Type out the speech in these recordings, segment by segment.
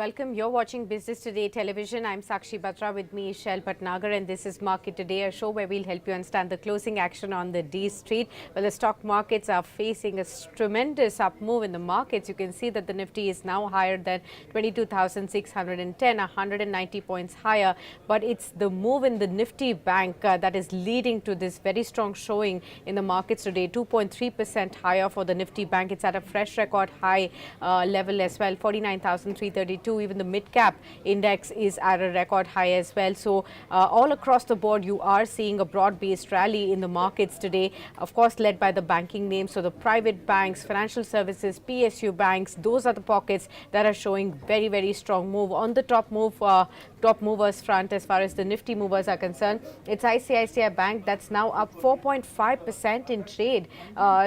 welcome. You're watching Business Today Television. I'm Sakshi Batra, with me Shell Patnagar, and this is Market Today, a show where we'll help you understand the closing action on the D Street. Well, the stock markets are facing a tremendous up move in the markets. You can see that the Nifty is now higher than 22,610, 190 points higher. But it's the move in the Nifty Bank that is leading to this very strong showing in the markets today. 2.3% higher for the Nifty Bank. It's at a fresh record high level as well, 49,332. Even the mid-cap index is at a record high as well. So all across the board, you are seeing a broad-based rally in the markets today, of course led by the banking names. So the private banks, financial services, PSU banks, those are the pockets that are showing very, very strong move. On the top movers front, as far as the Nifty movers are concerned, it's ICICI Bank that's now up 4.5% in trade.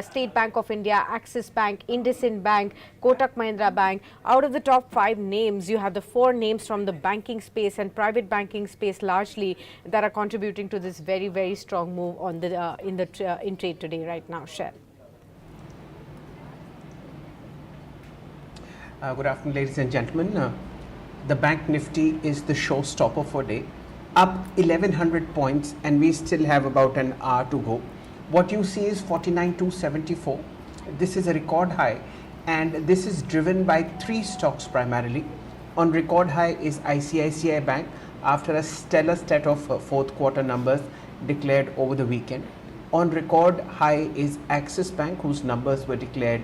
State Bank of India, Axis Bank, IndusInd Bank, Kotak Mahindra Bank. Out of the top 5 names, you have the 4 names from the banking space and private banking space largely that are contributing to this very, very strong move on the in trade today right now. Shell. Good afternoon, ladies and gentlemen. The Bank Nifty is the showstopper for day, up 1100 points, and we still have about an hour to go. What you see is 49,274. This is a record high, and this is driven by 3 stocks primarily. On record high is ICICI Bank after a stellar set of fourth quarter numbers declared over the weekend. On record high is Axis Bank, whose numbers were declared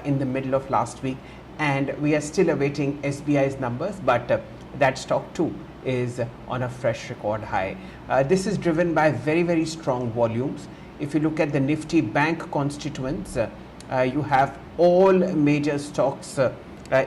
in the middle of last week, and we are still awaiting SBI's numbers, but that stock too is on a fresh record high. This is driven by very, very strong volumes. If you look at the Nifty Bank constituents, you have all major stocks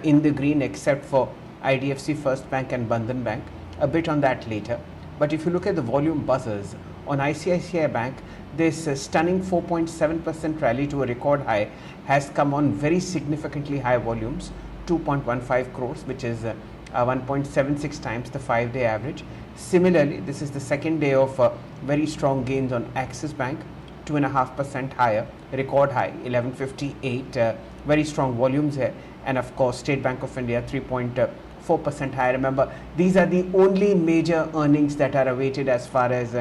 in the green except for IDFC First Bank and Bandhan Bank. A bit on that later. But if you look at the volume buzzers on ICICI Bank, this stunning 4.7% rally to a record high has come on very significantly high volumes, 2.15 crores, which is 1.76 times the 5-day average. Similarly, this is the second day of very strong gains on Axis Bank, 2.5% higher, record high 1158, very strong volumes here. And of course, State Bank of India 3.4% higher. Remember, these are the only major earnings that are awaited as far as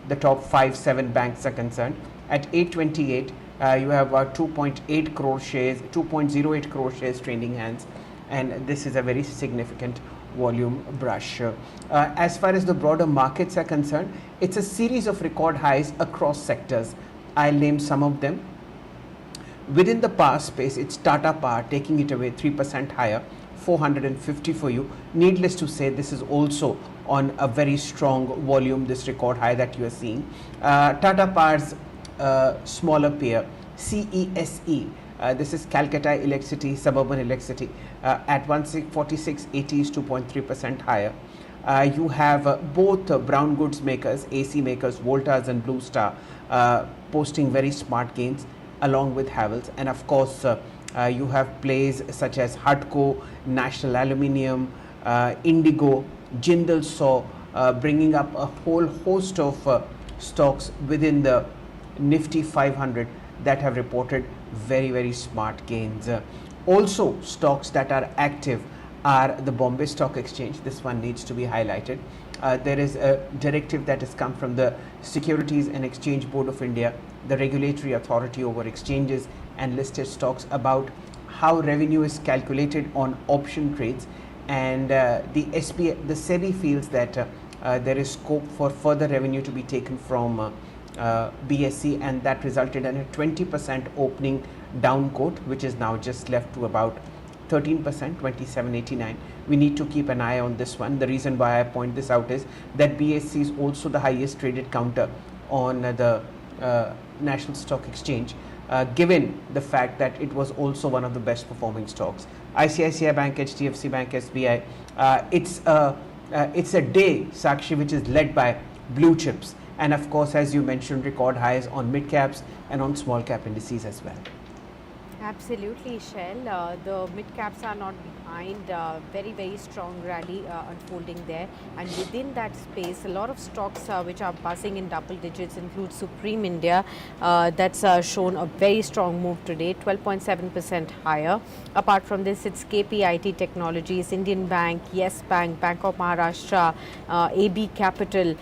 the top 5-7 banks are concerned. At 828, you have 2.8 crore shares, 2.08 crore shares trading hands, and this is a very significant volume brush. As far as the broader markets are concerned, it's a series of record highs across sectors. I'll name some of them. Within the power space, it's Tata Power taking it away 3% higher, 450 for you. Needless to say, this is also on a very strong volume, this record high that you are seeing. Tata Power's smaller peer, CESE, this is Calcutta Electricity, Suburban Electricity, at 146.80 is 2.3% higher. You have both brown goods makers, AC makers, Voltas and Blue Star, posting very smart gains along with Havells. And of course, you have plays such as Hutco, National Aluminium, Indigo, Jindal Saw, bringing up a whole host of stocks within the Nifty 500 that have reported very, very smart gains. Also, stocks that are active are the Bombay Stock Exchange. This one needs to be highlighted. There is a directive that has come from the Securities and Exchange Board of India, the regulatory authority over exchanges and listed stocks, about how revenue is calculated on option trades, and the SEBI feels that there is scope for further revenue to be taken from BSE, and that resulted in a 20% opening down quote, which is now just left to about 13%, 2789. We need to keep an eye on this one. The reason why I point this out is that BSE is also the highest traded counter on the National Stock Exchange, given the fact that it was also one of the best performing stocks. ICICI Bank, HDFC Bank, SBI, it's a day, Sakshi, which is led by blue chips, and of course, as you mentioned, record highs on mid caps and on small cap indices as well. Absolutely, Shell. The mid caps are not behind. Very, very strong rally unfolding there. And within that space, a lot of stocks which are buzzing in double digits include Supreme India. That's shown a very strong move today, 12.7% higher. Apart from this, it's KPIT Technologies, Indian Bank, Yes Bank, Bank of Maharashtra, AB Capital.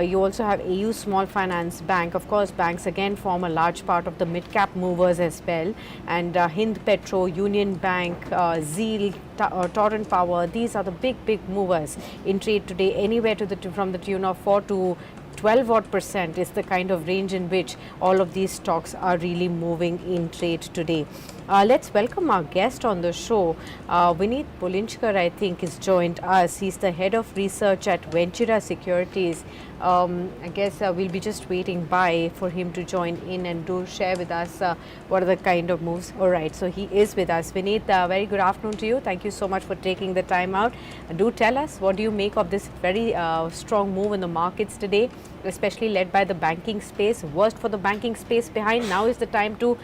You also have AU Small Finance Bank. Of course, banks again form a large part of the mid-cap movers as well. And Hind Petro, Union Bank, Zeal, Torrent Power, these are the big movers in trade today, anywhere to from the tune of 4 to 12 odd percent is the kind of range in which all of these stocks are really moving in trade today. Let's welcome our guest on the show. Vineet Pulinchkar, I think, has joined us. He's the head of research at Ventura Securities. I guess we'll be just waiting by for him to join in and do share with us what are the kind of moves. All right, so he is with us. Vineet, very good afternoon to you. Thank you so much for taking the time out. Do tell us, what do you make of this very strong move in the markets today, especially led by the banking space? Worst for the banking space behind. Now is the time to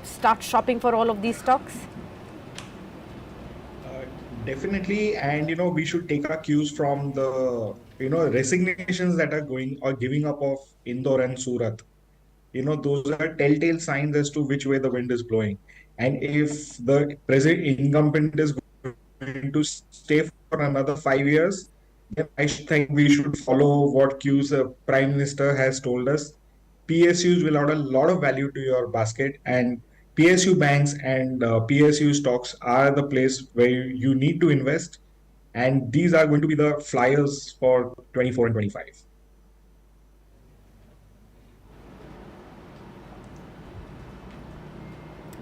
start shopping for all of these stocks. Definitely, and we should take our cues from the resignations that are going or giving up of Indore and Surat. Those are telltale signs as to which way the wind is blowing. And if the present incumbent is going to stay for another 5 years, then I think we should follow what cues the Prime Minister has told us. PSUs will add a lot of value to your basket, and PSU banks and PSU stocks are the place where you need to invest. And these are going to be the flyers for 24 and 25.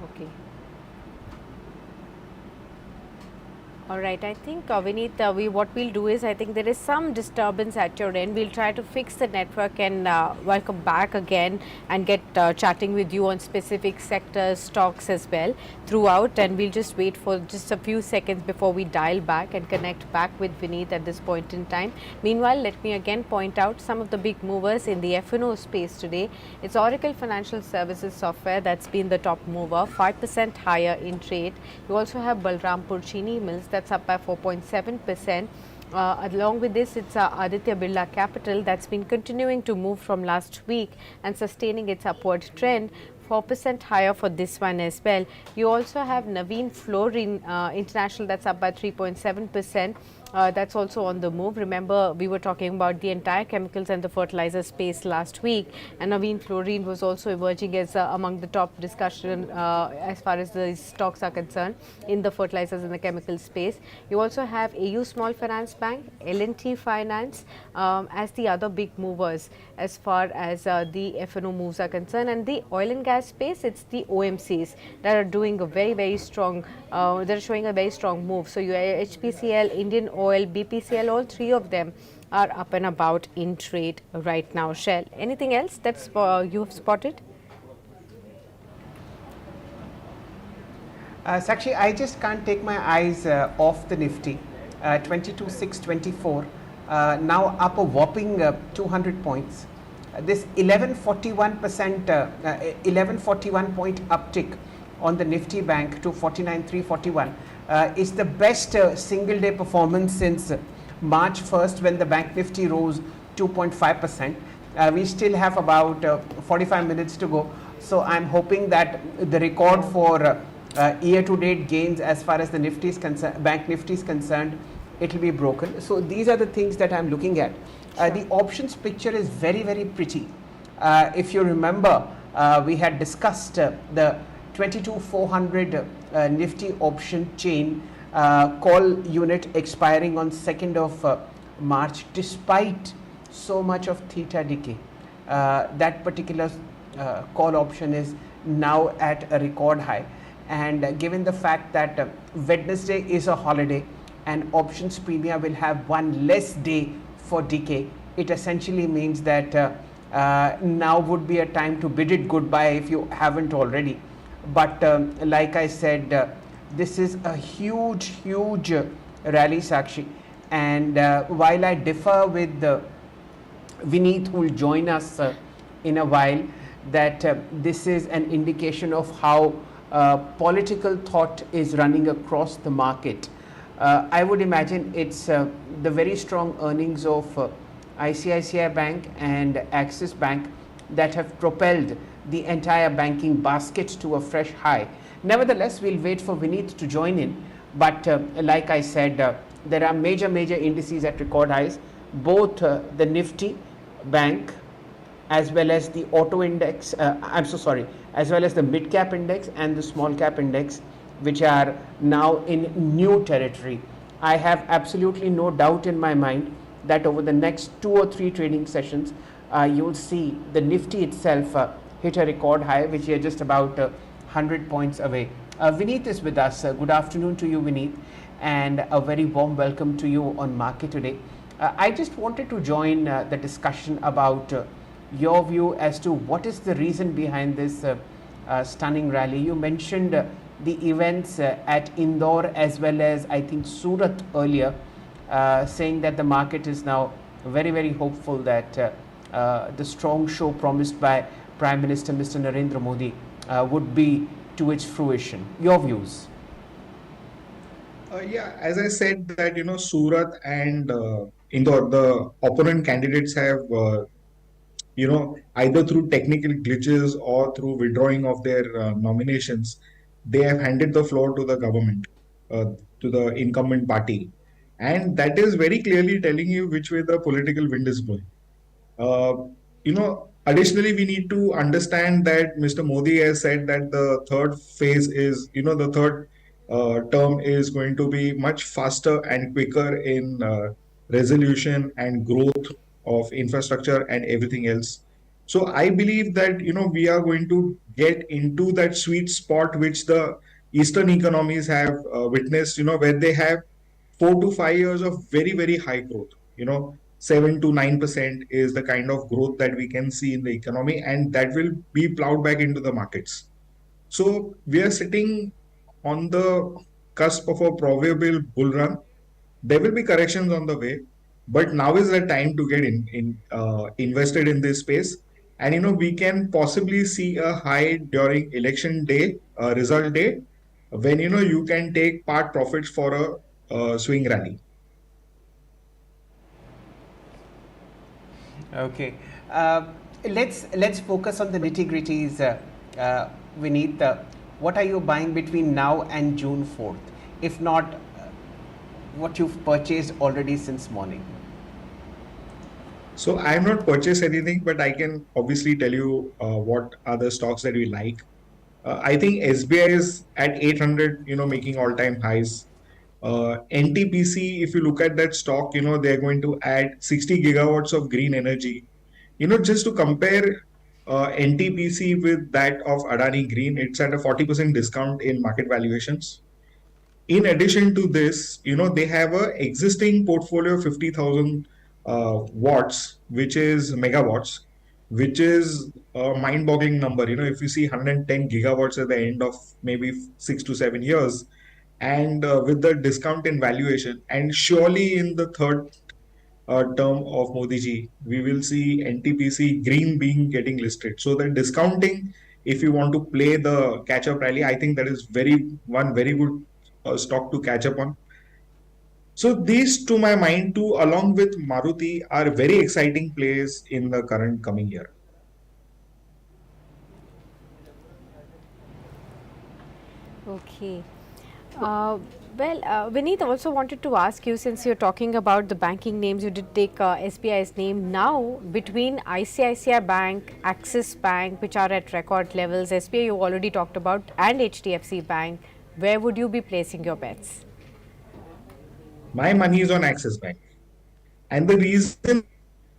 Okay. All right, I think Vineet, what we'll do is, I think there is some disturbance at your end. We'll try to fix the network and welcome back again and get chatting with you on specific sectors, stocks as well throughout. And we'll just wait for just a few seconds before we dial back and connect back with Vineet at this point in time. Meanwhile, let me again point out some of the big movers in the F&O space today. It's Oracle Financial Services Software that's been the top mover, 5% higher in trade. You also have Balrampur Chini Mills, that's up by 4.7%. Along with this, it's Aditya Birla Capital that's been continuing to move from last week and sustaining its upward trend. 4% higher for this one as well. You also have Naveen Fluorine International, that's up by 3.7%. That's also on the move. Remember, we were talking about the entire chemicals and the fertilizer space last week, and Naveen Fluorine was also emerging as among the top discussion as far as the stocks are concerned in the fertilizers and the chemical space. You also have AU Small Finance Bank, L&T Finance as the other big movers as far as the F&O moves are concerned. And the oil and gas space, it's the OMCs that are doing a very strong, they're showing a very strong move. So you have HPCL, Indian Oil, BPCL, all three of them are up and about in trade right now. Shell, anything else that's you have spotted? Sakshi, I just can't take my eyes off the Nifty. 22,624, now up a whopping 200 points. This 1141 point uptick on the Nifty Bank to 49,341 is the best single day performance since March 1st, when the Bank Nifty rose 2.5%. We still have about 45 minutes to go, so I'm hoping that the record for year to date gains as far as the Nifty is concerned, Bank Nifty is concerned, it will be broken. So these are the things that I'm looking at. The options picture is very pretty. If you remember, we had discussed the 22,400 Nifty option chain call unit expiring on 2nd of March, despite so much of theta decay. That particular call option is now at a record high, and given the fact that Wednesday is a holiday and options premia will have one less day for decay, it essentially means that now would be a time to bid it goodbye if you haven't already. But like I said, this is a huge rally, Sakshi, and while I differ with Vineet, who will join us in a while, that this is an indication of how political thought is running across the market. I would imagine it's the very strong earnings of ICICI Bank and Axis Bank that have propelled the entire banking basket to a fresh high. Nevertheless, we'll wait for Vineet to join in. But like I said, there are major indices at record highs. Both the Nifty Bank as well as the auto index, I'm so sorry, as well as the mid cap index and the small cap index, which are now in new territory. I have absolutely no doubt in my mind that over the next 2 or 3 trading sessions, you will see the Nifty itself hit a record high, which is just about 100 points away. Vineet is with us. Good afternoon to you, Vineet, and a very warm welcome to you on Market Today. I just wanted to join the discussion about your view as to what is the reason behind this stunning rally. You mentioned the events at Indore as well as I think Surat earlier, saying that the market is now very hopeful that the strong show promised by Prime Minister Mr. Narendra Modi would be to its fruition. Your views? Yeah, as I said that, Surat and Indore, the opponent candidates have either through technical glitches or through withdrawing of their nominations, they have handed the floor to the government, uh, to the incumbent party. And that is very clearly telling you which way the political wind is blowing. Uh, Additionally, we need to understand that Mr. Modi has said that the third phase is, the third term is going to be much faster and quicker in resolution and growth of infrastructure and everything else. So I believe that, we are going to get into that sweet spot which the Eastern economies have witnessed, where they have 4 to 5 years of very high growth. 7 to 9% is the kind of growth that we can see in the economy, and that will be plowed back into the markets. So we are sitting on the cusp of a proverbial bull run. There will be corrections on the way, but now is the time to get invested in this space. And we can possibly see a high during election day, result day, when you can take part profits for a swing rally. Okay, let's focus on the nitty gritties. Vineet, what are you buying between now and June 4th? If not, what you've purchased already since morning? So I have not purchased anything, but I can obviously tell you what are the stocks that we like. I think SBI is at 800, making all-time highs. NTPC, if you look at that stock, they're going to add 60 gigawatts of green energy. Just to compare NTPC with that of Adani Green, it's at a 40% discount in market valuations. In addition to this, they have a existing portfolio of 50,000 watts, which is megawatts, which is a mind-boggling number. If you see 110 gigawatts at the end of maybe 6 to 7 years, and with the discount in valuation, and surely in the third term of Modi ji, we will see NTPC green being getting listed. So the discounting, if you want to play the catch-up rally, I think that is very good stock to catch up on. So these, to my mind, too, along with Maruti, are very exciting plays in the current coming year. Okay. Vineet, also wanted to ask you, since you're talking about the banking names, you did take SBI's name. Now, between ICICI Bank, Axis Bank, which are at record levels, SBI you already talked about, and HDFC Bank, where would you be placing your bets? My money is on Axis Bank. And the reason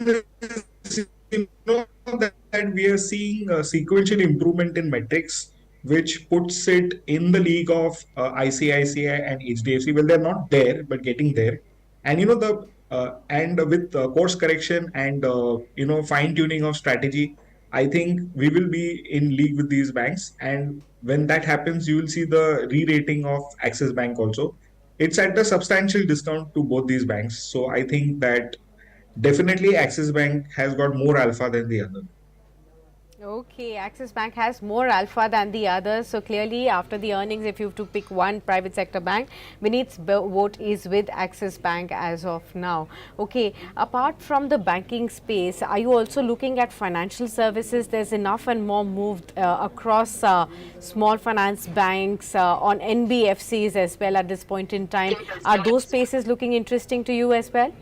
is, that we are seeing a sequential improvement in metrics, which puts it in the league of ICICI and HDFC. Well, they're not there, but getting there. And and with course correction and fine tuning of strategy, I think we will be in league with these banks. And when that happens, you will see the re-rating of Axis Bank also. It's at a substantial discount to both these banks. So I think that definitely Axis Bank has got more alpha than the other. Okay, Axis Bank has more alpha than the others. So clearly, after the earnings, if you have to pick one private sector bank, Vineet's vote is with Axis Bank as of now. Okay, apart from the banking space, are you also looking at financial services? There's enough and more moved across small finance banks, on NBFCs as well at this point in time. Are those spaces looking interesting to you as well?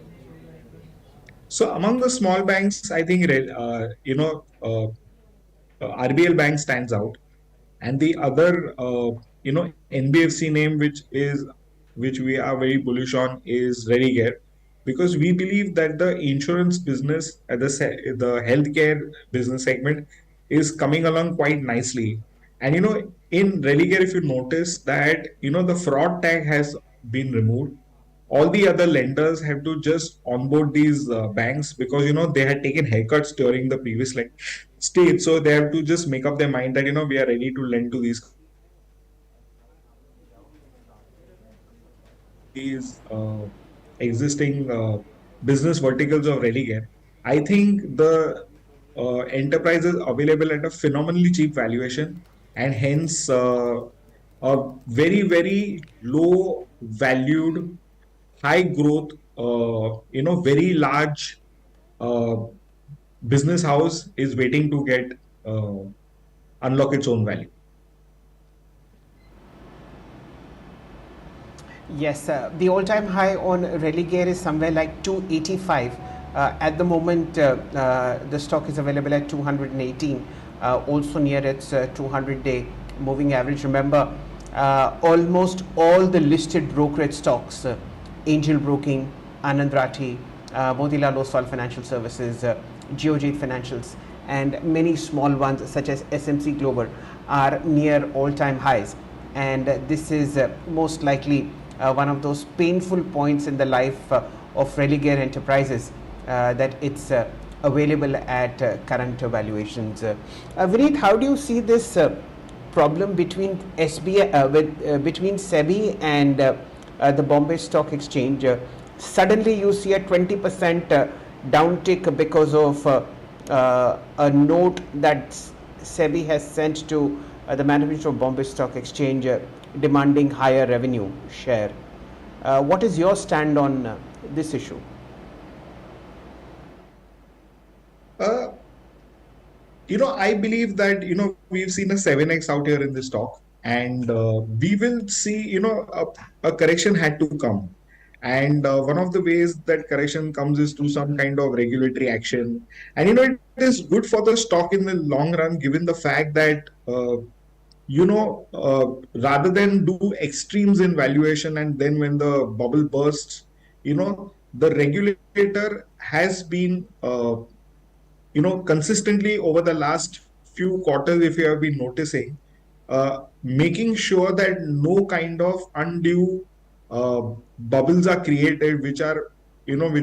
So among the small banks, I think RBL Bank stands out, and the other NBFC name which we are very bullish on is Religare, because we believe that the insurance business, the healthcare business segment is coming along quite nicely. And in Religare, if you notice that the fraud tag has been removed, all the other lenders have to just onboard these banks, because they had taken haircuts during the previous stage, so they have to just make up their mind that we are ready to lend to these existing business verticals of Religare. I think the enterprise is available at a phenomenally cheap valuation, and hence a very, very low valued, high growth, very large uh, business house is waiting to get uh, unlock its own value. Yes, the all-time high on Religare is somewhere like 285. At the moment, the stock is available at 218, also near its 200-day moving average. Remember, almost all the listed brokerage stocks, Angel Broking, Anand Rathi, Motilal Oswal Financial Services, Geojit Financials, and many small ones such as SMC Global are near all-time highs. And this is most likely one of those painful points in the life of Religare Enterprises, that it's available at current valuations. Vineet, how do you see this problem between between SEBI and the Bombay Stock Exchange? Suddenly, you see a 20% downtick because of a note that SEBI has sent to the management of Bombay Stock Exchange, demanding higher revenue share. What is your stand on this issue? Uh, I believe that, we've seen a 7x out here in this stock, and we will see, a correction had to come. And one of the ways that correction comes is through some kind of regulatory action. And, it is good for the stock in the long run, given the fact that, rather than do extremes in valuation and then when the bubble bursts, the regulator has been consistently over the last few quarters, if you have been noticing, making sure that no kind of undue uh, bubbles are created, which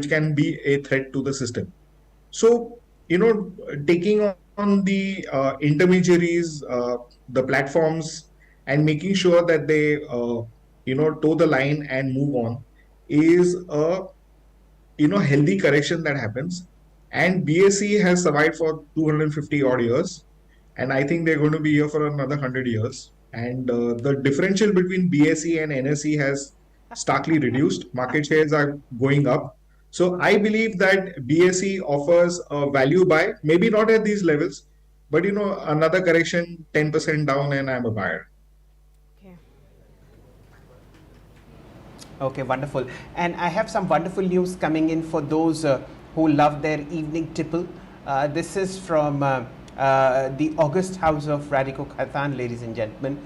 can be a threat to the system. So, taking on the intermediaries, the platforms, and making sure that they, toe the line and move on is a healthy correction that happens. And BSE has survived for 250 odd years, and I think they're going to be here for another 100 years. And the differential between BSE and NSE has starkly reduced. Market shares are going up. So I believe that BSE offers a value buy, maybe not at these levels, but another correction 10% down, and I'm a buyer. Okay. Okay, wonderful. And I have some wonderful news coming in for those who love their evening tipple. This is from the August House of Radico Khaitan, ladies and gentlemen.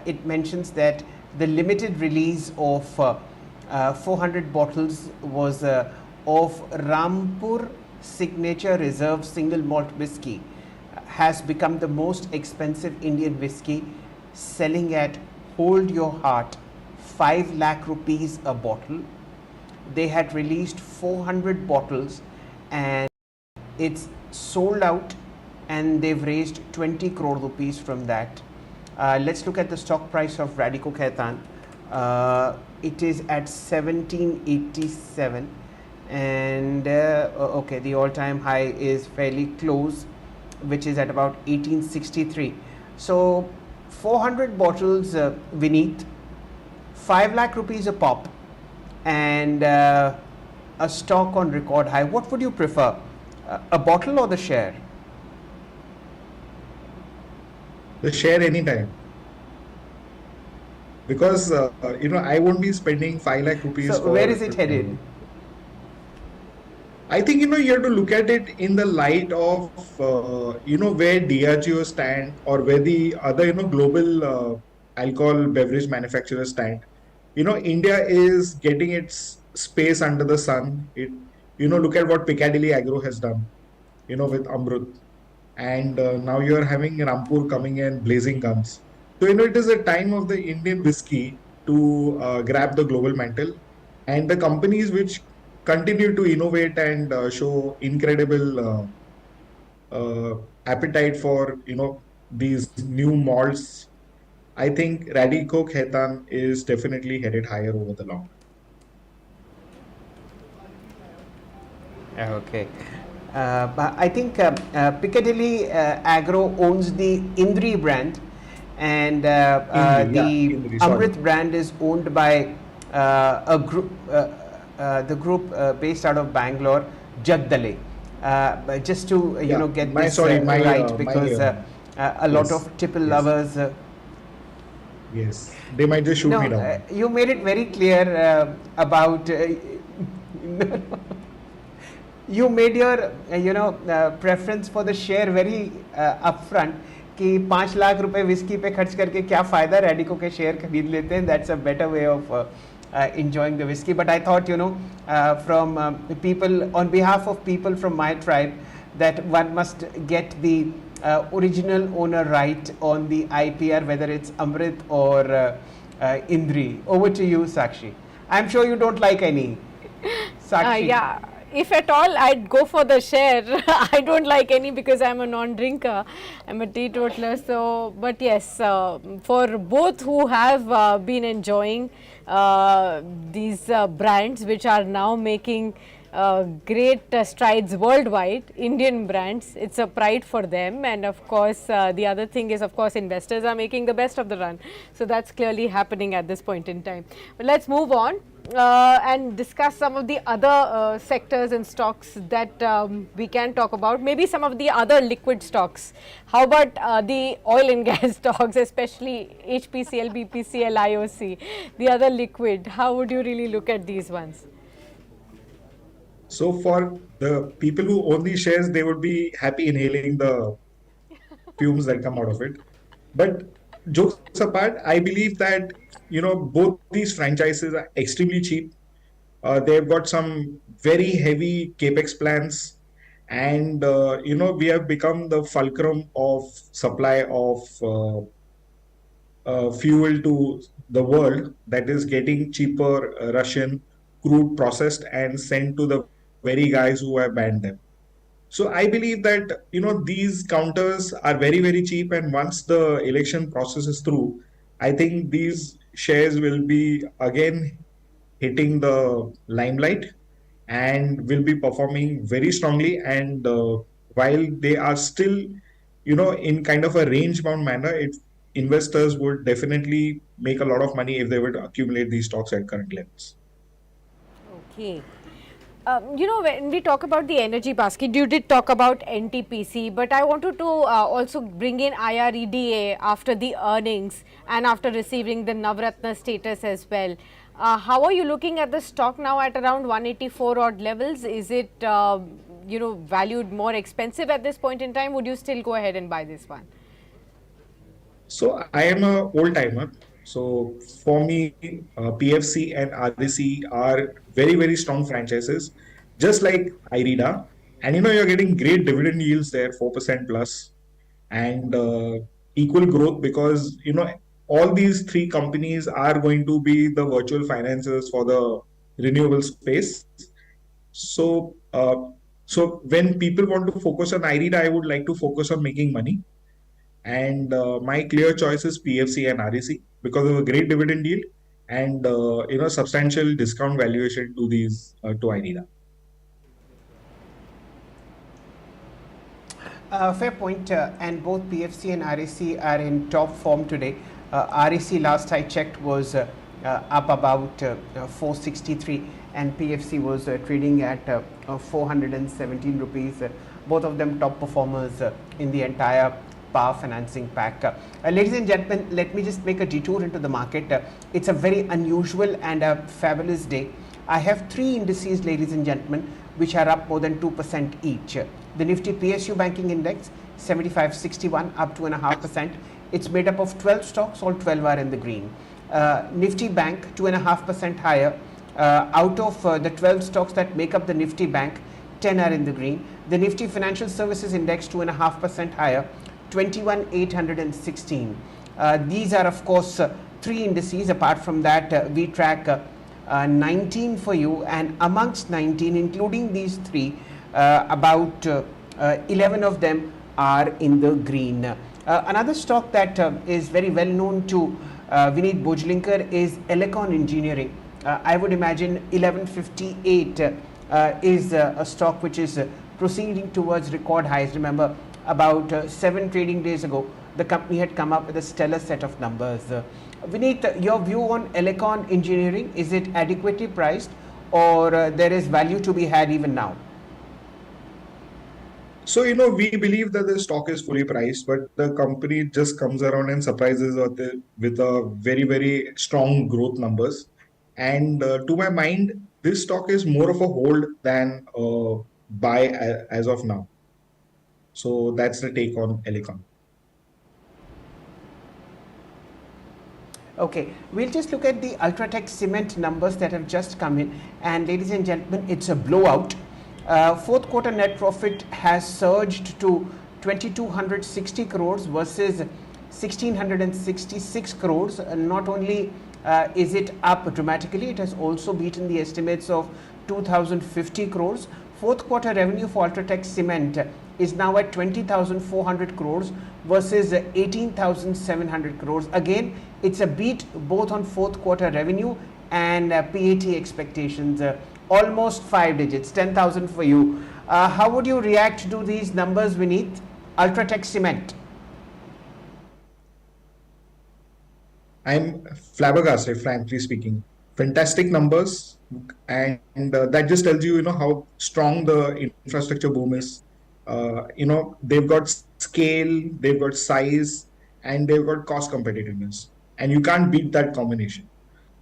It mentions that the limited release of 400 bottles was of Rampur Signature Reserve Single Malt Whiskey has become the most expensive Indian whiskey, selling at, hold your heart, 5 lakh rupees a bottle. They had released 400 bottles and it's sold out, and they've raised 20 crore rupees from that. Let's look at the stock price of Radico Khaitan. It is at 1787, and okay, the all-time high is fairly close, which is at about 1863. So 400 bottles, Vineet, 5 lakh rupees a pop, and a stock on record high. What would you prefer, a bottle or the share? The share anytime. Because I won't be spending 5 lakh rupees So where is for it headed? I think you have to look at it in the light of where Diageo stand, or where the other global alcohol beverage manufacturers stand. India is getting its space under the sun. It Look at what Piccadilly Agro has done, with Amrut, and now you are having Rampur coming in blazing guns. So it is a time of the Indian whiskey to grab the global mantle, and the companies which continue to innovate and show incredible appetite for these new malts. I think Radico Khaitan is definitely headed higher over the long. Okay. But I think Piccadilly Agro owns the Indri brand, and Indri, yeah, the Indri, sorry. Amrit brand is owned by a group, the group based out of Bangalore, Jagdale. But just to Yeah, get my this sorry, my right, my because a lot yes, of tipple yes, lovers. yes. They might just shoot No, me down. you made it very clear about. You made your preference for the share very upfront, कि 5 लाख रुपए whisky पे खर्च करके क्या फ़ायदा, रेडिको के share खरीद लेते हैं. That's a better way of enjoying the whiskey. But I thought, from the people, on behalf of people from my tribe, that one must get the original owner right on the IPR, whether it's Amrit or Indri. Over to you, Sakshi. I'm sure you don't like any. Sakshi. Yeah, if at all, I'd go for the share. I don't like any because I'm a non-drinker. I'm a teetotaler. So, but yes, for both who have been enjoying these brands, which are now making great strides worldwide, Indian brands, it's a pride for them. And of course, the other thing is, of course, investors are making the best of the run. So that's clearly happening at this point in time. But let's move on and discuss some of the other sectors and stocks that we can talk about. Maybe some of the other liquid stocks. How about the oil and gas stocks, especially HPCL, BPCL, IOC, the other liquid? How would you really look at these ones? So for the people who own these shares, they would be happy inhaling the fumes that come out of it. But jokes apart, I believe that both these franchises are extremely cheap. They've got some very heavy capex plans, and we have become the fulcrum of supply of fuel to the world, that is getting cheaper Russian crude processed and sent to the very guys who have banned them. So I believe that these counters are very very cheap, and once the election process is through, I think these shares will be again hitting the limelight and will be performing very strongly. And while they are still in kind of a range bound manner, investors would definitely make a lot of money if they were to accumulate these stocks at current levels. Okay. When we talk about the energy basket, you did talk about NTPC, but I wanted to also bring in IREDA after the earnings and after receiving the Navratna status as well. How are you looking at the stock now at around 184 odd levels? Is it, valued more expensive at this point in time? Would you still go ahead and buy this one? So I am a old timer. So for me, PFC and REC are very, very strong franchises, just like IREDA. And you're getting great dividend yields there, 4% plus, and equal growth, because all these three companies are going to be the virtual financiers for the renewable space. So so when people want to focus on IREDA, I would like to focus on making money, and my clear choice is PFC and REC because of a great dividend yield and substantial discount valuation to these to IREDA. Fair point, and both PFC and REC are in top form today. REC last I checked was up about 463, and PFC was trading at 417 rupees. Both of them top performers in the entire power financing pack. Ladies and gentlemen, let me just make a detour into the market. It's a very unusual and a fabulous day. I have three indices, ladies and gentlemen, which are up more than 2% each. The Nifty PSU Banking Index 7561 up 2.5%. It's made up of 12 stocks, all 12 are in the green. Nifty Bank 2.5% higher. Out of the 12 stocks that make up the Nifty Bank, 10 are in the green. The Nifty Financial Services Index 2.5% higher, 21,816. These are of course three indices. Apart from that, we track 19 for you, and amongst 19, including these three, about 11 of them are in the green. Another stock that is very well known to Vineet Bojlinkar is Elecon Engineering. I would imagine 1158 is a stock which is proceeding towards record highs. Remember, about 7 trading days ago, the company had come up with a stellar set of numbers. Vineet, your view on Elecon Engineering, is it adequately priced, or there is value to be had even now? So, we believe that the stock is fully priced, but the company just comes around and surprises us with a very, very strong growth numbers. And to my mind, this stock is more of a hold than buy as of now. So that's the take on Elecon. Okay, we'll just look at the Ultratech Cement numbers that have just come in, and ladies and gentlemen, it's a blowout. Fourth quarter net profit has surged to 2260 crores versus 1666 crores. Not only is it up dramatically, it has also beaten the estimates of 2050 crores. Fourth quarter revenue for Ultratech Cement is now at 20,400 crores versus 18,700 crores. Again, it's a beat both on fourth quarter revenue and PAT expectations. Almost 5 digits, 10,000 for you. How would you react to these numbers, Vineet? Ultratech Cement. I'm flabbergasted, frankly speaking. Fantastic numbers, and that just tells you, how strong the infrastructure boom is. They've got scale, they've got size, and they've got cost competitiveness, and you can't beat that combination.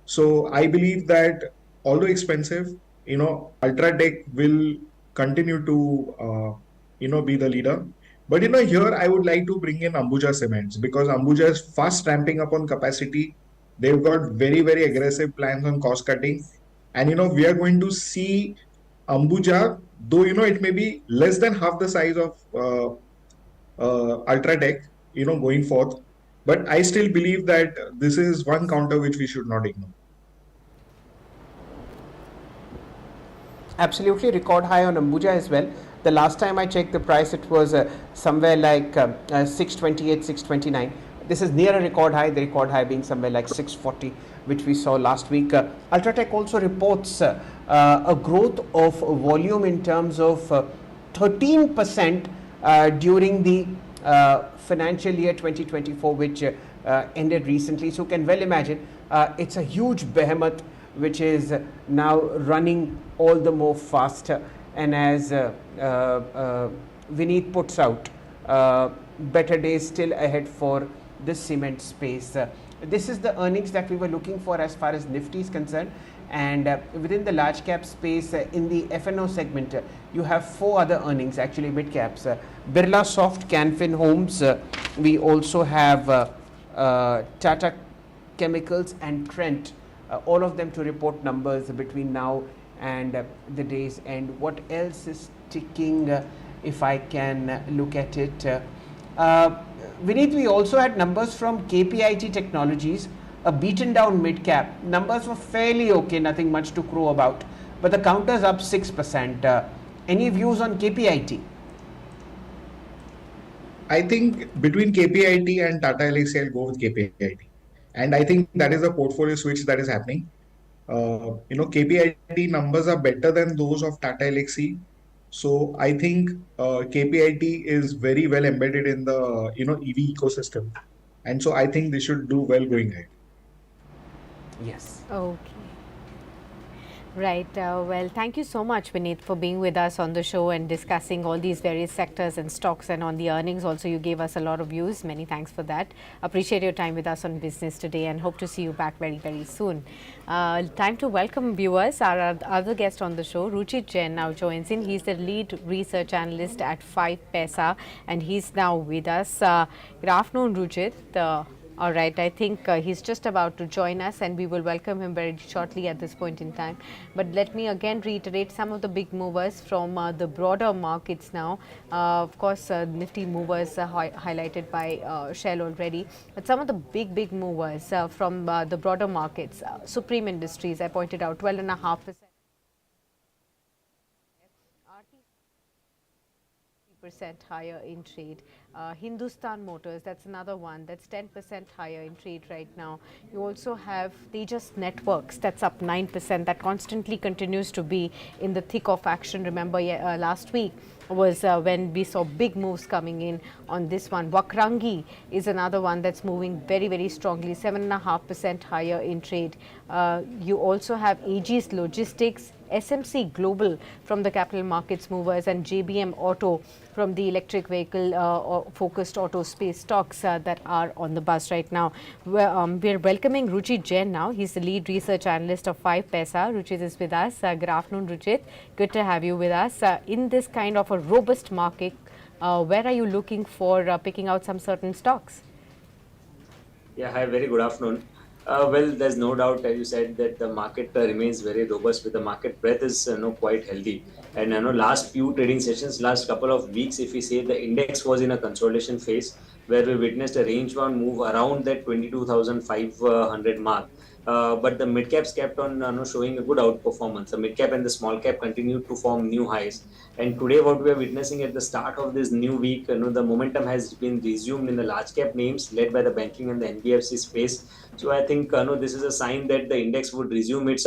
So I believe that although expensive, Ultratech will continue to, be the leader. But here I would like to bring in Ambuja Cements because Ambuja is fast ramping up on capacity. They've got very, very aggressive plans on cost cutting. And we are going to see Ambuja, though it may be less than half the size of Ultratech, going forth. But I still believe that this is one counter which we should not ignore. Absolutely, record high on Ambuja as well. The last time I checked the price, it was somewhere like 628, 629. This is near a record high, the record high being somewhere like 640, which we saw last week. Ultratech also reports a growth of volume in terms of 13% during the financial year 2024, which ended recently. So, can well imagine it's a huge behemoth which is now running all the more faster. And as Vineet puts out, better days still ahead for the cement space. This is the earnings that we were looking for as far as Nifty is concerned. And within the large cap space, in the FNO segment, you have 4 other earnings, actually mid caps. Birla Soft, Canfin Homes. We also have Tata Chemicals and Trent. All of them to report numbers between now and the day's end. What else is ticking, if I can look at it? Vineet, we also had numbers from KPIT Technologies, a beaten down mid cap. Numbers were fairly okay, nothing much to crow about, but the counter's up 6%. Any views on KPIT? I think between KPIT and Tata Elxsi, I'll go with KPIT. And I think that is a portfolio switch that is happening. KPIT numbers are better than those of Tata Elxsi. So I think KPIT is very well embedded in the EV ecosystem, and so I think they should do well going ahead. Yes. Okay. Right. Well, thank you so much, Vineet, for being with us on the show and discussing all these various sectors and stocks, and on the earnings also you gave us a lot of views. Many thanks for that. Appreciate your time with us on Business Today and hope to see you back very, very soon. Time to welcome viewers. Our other guest on the show, Ruchit Jain, now joins in. He's the lead research analyst at 5paisa and he's now with us. Good afternoon, Ruchit. All right, I think he's just about to join us and we will welcome him very shortly at this point in time. But let me again reiterate some of the big movers from the broader markets now. Of course, nifty movers highlighted by Shell already. But some of the big movers from the broader markets. Supreme Industries, I pointed out, 12.5%. Percent higher in trade. Hindustan Motors, that's another one that's 10% higher in trade right now. You also have Tejas Networks, that's up 9%. That constantly continues to be in the thick of action. Remember, last week was when we saw big moves coming in on this one. Vakrangi is another one that's moving very strongly, 7.5% higher in trade. You also have Aegis Logistics, SMC Global from the capital markets movers, and JBM Auto from the electric vehicle focused auto space stocks that are on the bus right now. We're welcoming Ruchit Jain now. He's the lead research analyst of 5paisa. Ruchit is with us. Good afternoon, Ruchit. Good to have you with us. In this kind of a robust market, where are you looking for picking out some certain stocks? Yeah, hi, very good afternoon. Well, there's no doubt, as you said, that the market remains very robust. With the market breadth is quite healthy. And last few trading sessions, last couple of weeks, if we say the index was in a consolidation phase where we witnessed a range bound move around that 22,500 mark. But the mid caps kept on showing a good outperformance. The mid cap and the small cap continued to form new highs. And today, what we are witnessing at the start of this new week, the momentum has been resumed in the large cap names led by the banking and the NBFC space. So I think this is a sign that the index would resume its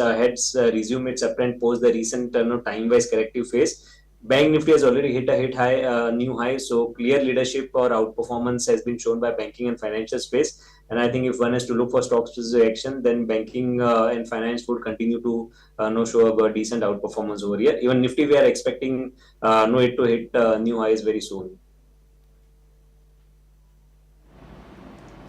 resume its uptrend post the recent time-wise corrective phase. Bank Nifty has already hit a new high. So clear leadership or outperformance has been shown by banking and financial space. And I think if one has to look for stock specific action, then banking and finance would continue to show a decent outperformance over here. Even Nifty, we are expecting it to hit new highs very soon.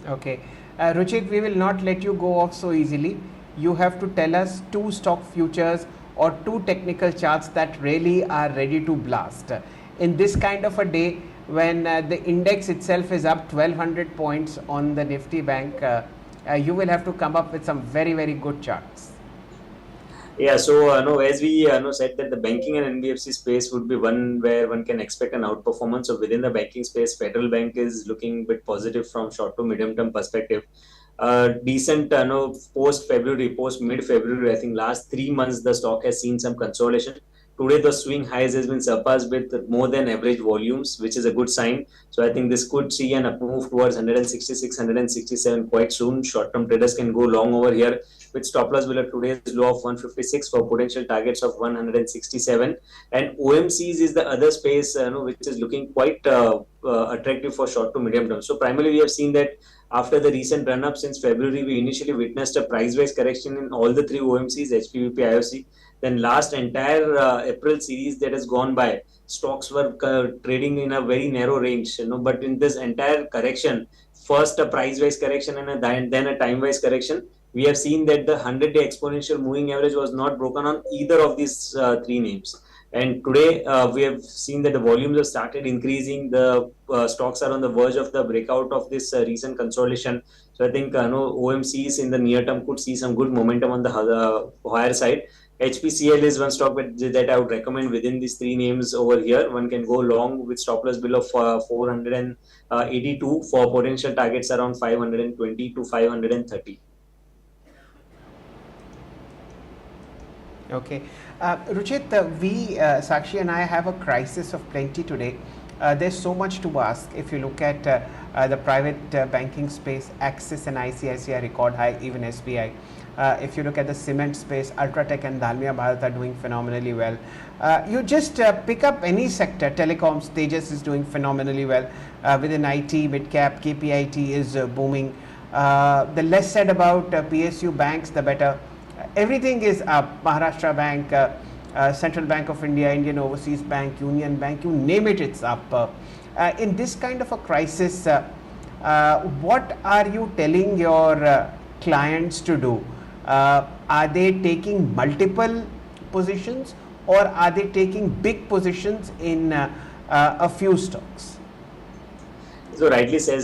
Okay. Ruchit, we will not let you go off so easily. You have to tell us two stock futures or two technical charts that really are ready to blast. In this kind of a day, when the index itself is up 1200 points on the Nifty Bank, you will have to come up with some very good charts. Yeah, so as we said that the banking and NBFC space would be one where one can expect an outperformance. So within the banking space, Federal Bank is looking a bit positive from short to medium term perspective. Decent, post February, post mid February, I think last 3 months the stock has seen some consolidation. Today the swing highs has been surpassed with more than average volumes, which is a good sign. So I think this could see an up move towards 166, 167 quite soon. Short-term traders can go long over here with stop loss below today's low of 156 for potential targets of 167. And OMCs is the other space which is looking quite attractive for short to medium term. So primarily we have seen that after the recent run up since February, we initially witnessed a price wise correction in all the three OMCs, HPVP, IOC. Then last entire April series that has gone by, stocks were trading in a very narrow range. But in this entire correction, first a price wise correction and then a time wise correction, we have seen that the 100-day exponential moving average was not broken on either of these three names. And today we have seen that the volumes have started increasing. The stocks are on the verge of the breakout of this recent consolidation. So I think OMCs in the near term could see some good momentum on the higher side. HPCL is one stock that I would recommend within these three names over here. One can go long with stop loss below 482 for potential targets around 520 to 530. Okay. Ruchit, Sakshi and I have a crisis of plenty today. There's so much to ask. If you look at the private banking space, Axis and ICICI record high, even SBI. If you look at the cement space, Ultratech and Dalmia Bharat are doing phenomenally well. You just pick up any sector, telecoms, Tejas is doing phenomenally well. Within IT, mid-cap, KPIT is booming. The less said about PSU banks, the better. Everything is up. Maharashtra Bank, Central Bank of India, Indian Overseas Bank, Union Bank, you name it, it's up. In this kind of a crisis, what are you telling your clients to do? Are they taking multiple positions, or are they taking big positions in a few stocks? So rightly said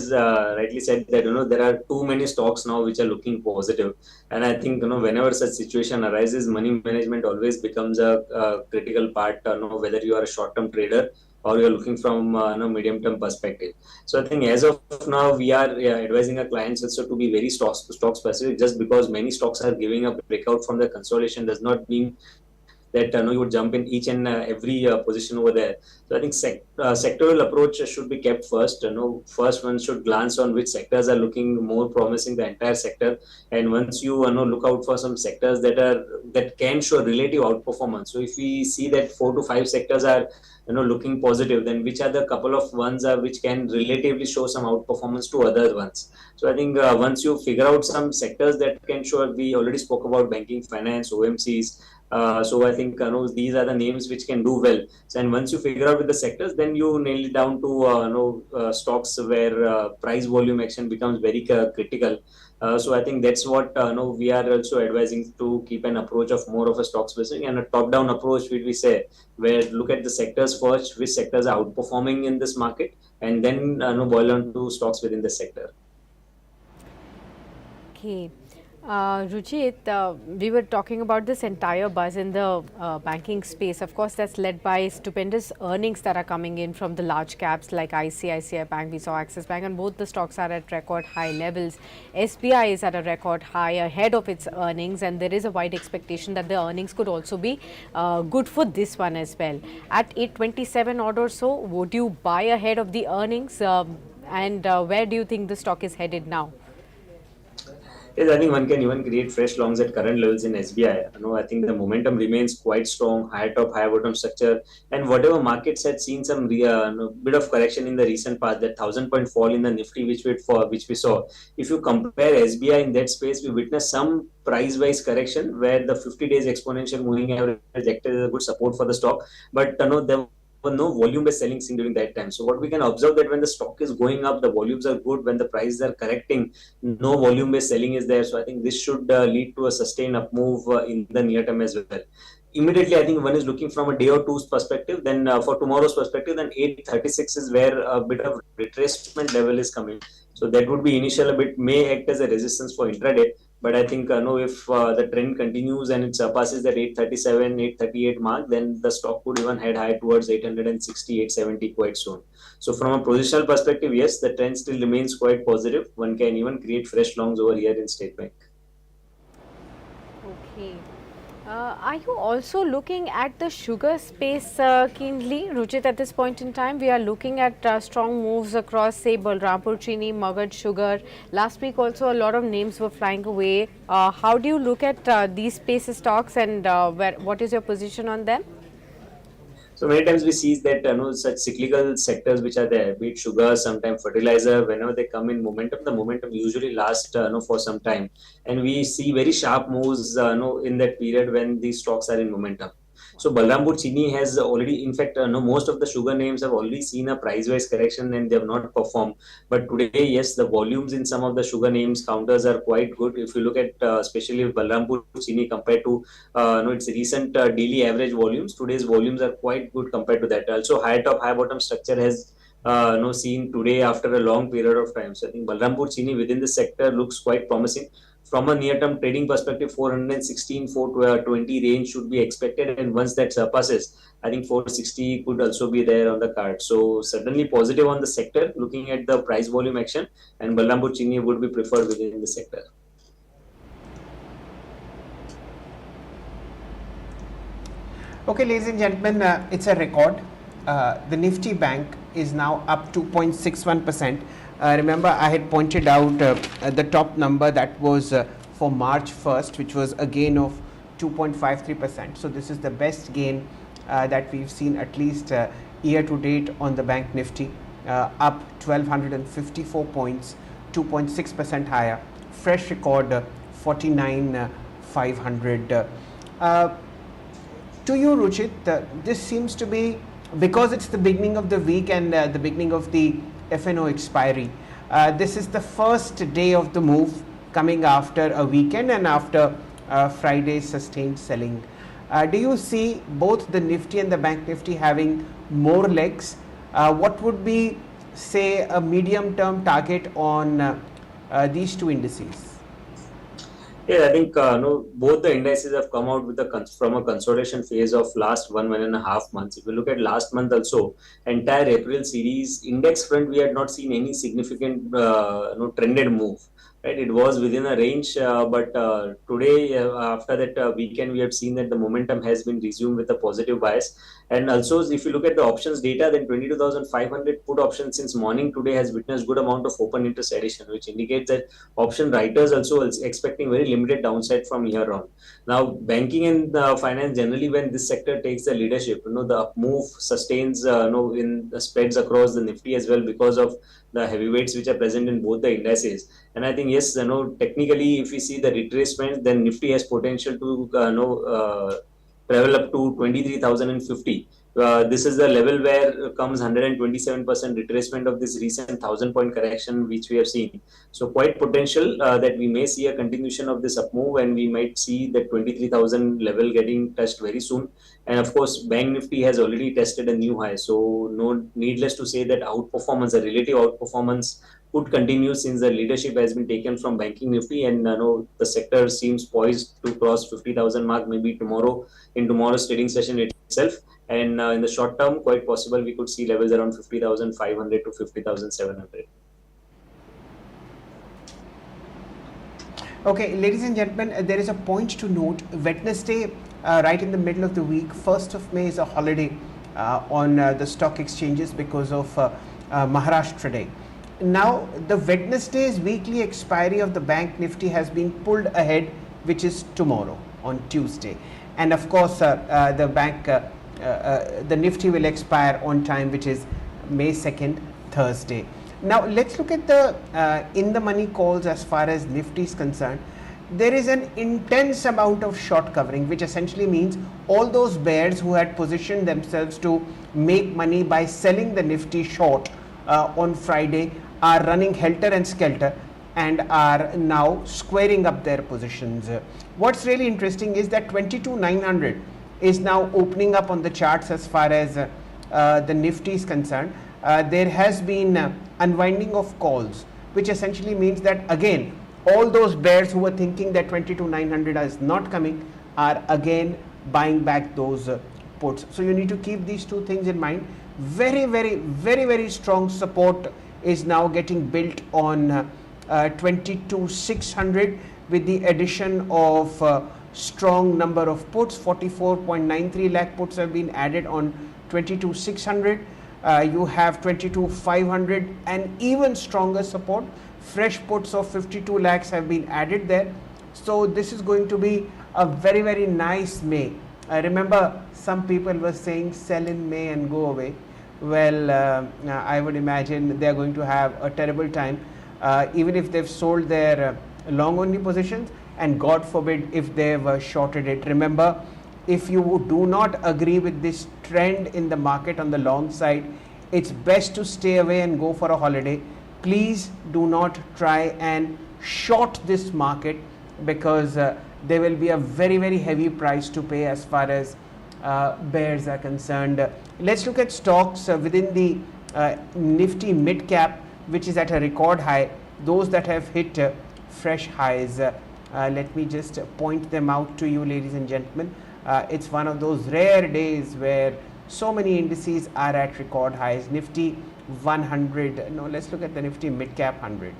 that there are too many stocks now which are looking positive, and I think whenever such situation arises, money management always becomes a critical part. Whether you are a short-term trader or you are looking from medium-term perspective. So I think as of now we are advising our clients also to be very stock specific. Just because many stocks are giving a breakout from the consolidation does not mean that you would jump in each and every position over there. So I think sectoral approach should be kept first. First one should glance on which sectors are looking more promising, the entire sector, and once you look out for some sectors that can show relative outperformance. So if we see that 4 to 5 sectors are looking positive, then which are the couple of ones which can relatively show some outperformance to other ones. So I think once you figure out some sectors that can show, we already spoke about banking, finance, OMCs. So I think these are the names which can do well. So, and once you figure out with the sectors, then you nail it down to stocks where price volume action becomes very critical. So I think that's what we are also advising, to keep an approach of more of a stock specific and a top-down approach, which we say, where look at the sectors first, which sectors are outperforming in this market, and then boil on to stocks within the sector. Okay. Ruchit, we were talking about this entire buzz in the banking space. Of course, that's led by stupendous earnings that are coming in from the large caps like ICICI Bank. We saw Axis Bank, and both the stocks are at record high levels. SBI is at a record high ahead of its earnings, and there is a wide expectation that the earnings could also be good for this one as well. At 827 odd or so, would you buy ahead of the earnings? And where do you think the stock is headed now? Yes, I think one can even create fresh longs at current levels in SBI. I think the momentum remains quite strong, high top, high bottom structure, and whatever markets had seen some bit of correction in the recent past, that 1,000 point fall in the Nifty, which we saw. If you compare SBI in that space, we witnessed some price-wise correction where the 50 days exponential moving average acted as a good support for the stock, but there no volume-based selling seen during that time. So what we can observe, that when the stock is going up, the volumes are good. When the prices are correcting, no volume-based selling is there. So I think this should lead to a sustained up move in the near term as well. Immediately, I think one is looking from a day or two's perspective. Then for tomorrow's perspective, then 836 is where a bit of retracement level is coming. So that would be initial a bit, may act as a resistance for intraday. But I think if the trend continues and it surpasses that 837, 838 mark, then the stock could even head high towards 860, 870 quite soon. So from a positional perspective, yes, the trend still remains quite positive. One can even create fresh longs over here in State Bank. Okay. Are you also looking at the sugar space keenly, Ruchit? At this point in time, we are looking at strong moves across, say, Balrampur Chini, Magad Sugar. Last week also a lot of names were flying away. How do you look at these space stocks, and what is your position on them? So many times we see that such cyclical sectors which are there, be it sugar, sometimes fertilizer, whenever they come in momentum, the momentum usually lasts for some time, and we see very sharp moves in that period when these stocks are in momentum. So Balrampur Chini has already, in fact, most of the sugar names have already seen a price-wise correction and they have not performed. But today, yes, the volumes in some of the sugar names counters are quite good. If you look at especially Balrampur Chini compared to its recent daily average volumes, today's volumes are quite good compared to that. Also, high top, high bottom structure has seen today after a long period of time. So I think Balrampur Chini within the sector looks quite promising. From a near-term trading perspective, 416, 420 range should be expected, and once that surpasses, I think 460 could also be there on the card. So certainly positive on the sector, looking at the price volume action, and Balrampur Chini would be preferred within the sector. Okay, ladies and gentlemen, it's a record. The Nifty Bank is now up 2.61%. Remember, I had pointed out the top number that was for March 1st, which was a gain of 2.53%. So this is the best gain that we've seen at least year to date on the Bank Nifty, up 1254 points, 2.6% higher. Fresh record 49,500. To you, Ruchit, this seems to be, because it's the beginning of the week and the beginning of the FNO expiry, this is the first day of the move coming after a weekend and after Friday's sustained selling. Do you see both the Nifty and the Bank Nifty having more legs? What would be, say, a medium-term target on these two indices? Yeah, I think no, both the indices have come out with from a consolidation phase of last 1.5 months. If you look at last month also, entire April series index front, we had not seen any significant trended move. Right, it was within a range, but today after that weekend, we have seen that the momentum has been resumed with a positive bias. And also, if you look at the options data, then 22,500 put options since morning today has witnessed good amount of open interest addition, which indicates that option writers also is expecting very limited downside from here on. Now, banking and finance generally, when this sector takes the leadership, the up move sustains, in the spreads across the Nifty as well because of the heavyweights which are present in both the indices. And I think yes, technically, if we see the retracement, then Nifty has potential to travel up to 23,050. This is the level where comes 127% retracement of this recent 1,000 point correction which we have seen. So quite potential that we may see a continuation of this up move, and we might see the 23,000 level getting touched very soon. And of course, Bank Nifty has already tested a new high. So no, needless to say that outperformance, the relative outperformance could continue since the leadership has been taken from Banking Nifty, and the sector seems poised to cross 50,000 mark maybe tomorrow in tomorrow's trading session itself. And in the short term, quite possible we could see levels around 50,500 to 50,700. Okay, ladies and gentlemen, there is a point to note. Wednesday, right in the middle of the week, 1st of May is a holiday on the stock exchanges because of Maharashtra Day. Now, the Wednesday's weekly expiry of the Bank Nifty has been pulled ahead, which is tomorrow on Tuesday. And of course, the Nifty will expire on time, which is May 2nd, Thursday. Now, let's look at the in-the-money calls as far as Nifty is concerned. There is an intense amount of short covering, which essentially means all those bears who had positioned themselves to make money by selling the Nifty short on Friday are running helter and skelter and are now squaring up their positions. What's really interesting is that 22,900 is now opening up on the charts as far as the Nifty is concerned. There has been unwinding of calls, which essentially means that again, all those bears who were thinking that 22,900 is not coming are again buying back those puts. So you need to keep these two things in mind. Very strong support is now getting built on 22,600 with the addition of strong number of puts. 44.93 lakh puts have been added on 22,600. You have 22,500 and even stronger support. Fresh puts of 52 lakhs have been added there. So this is going to be a very nice May. Remember, some people were saying sell in May and go away. Well, I would imagine they are going to have a terrible time, even if they've sold their long only positions, and God forbid if they've shorted it. Remember, if you do not agree with this trend in the market on the long side, it's best to stay away and go for a holiday. Please do not try and short this market, because there will be a very heavy price to pay as far as bears are concerned. Let's look at stocks within the Nifty mid cap, which is at a record high. Those that have hit fresh highs, let me just point them out to you, ladies and gentlemen. It's one of those rare days where so many indices are at record highs. Nifty 100, no, let's look at the Nifty mid cap 100.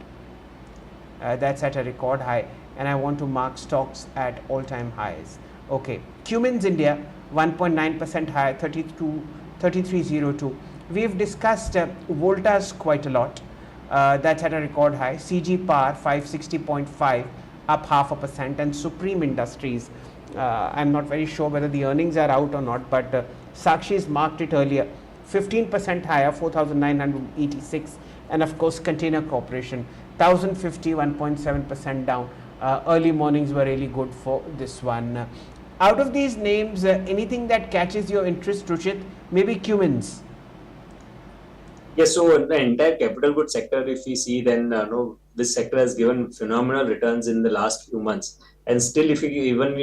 That's at a record high, and I want to mark stocks at all-time highs. Okay, Cummins India 1.9% higher, 3302. We've discussed Voltas quite a lot. that's at a record high. CG Power 560.5, up 0.5%, and Supreme Industries. I'm not very sure whether the earnings are out or not, but Sakshi's marked it earlier, 15% higher, 4,986, and of course Container Corporation 1,050, 1.7% down. Early mornings were really good for this one. Out of these names, anything that catches your interest, Ruchit? Maybe Cummins. Yes, so in the entire capital goods sector, if we see, then no, this sector has given phenomenal returns in the last few months. And still, if we even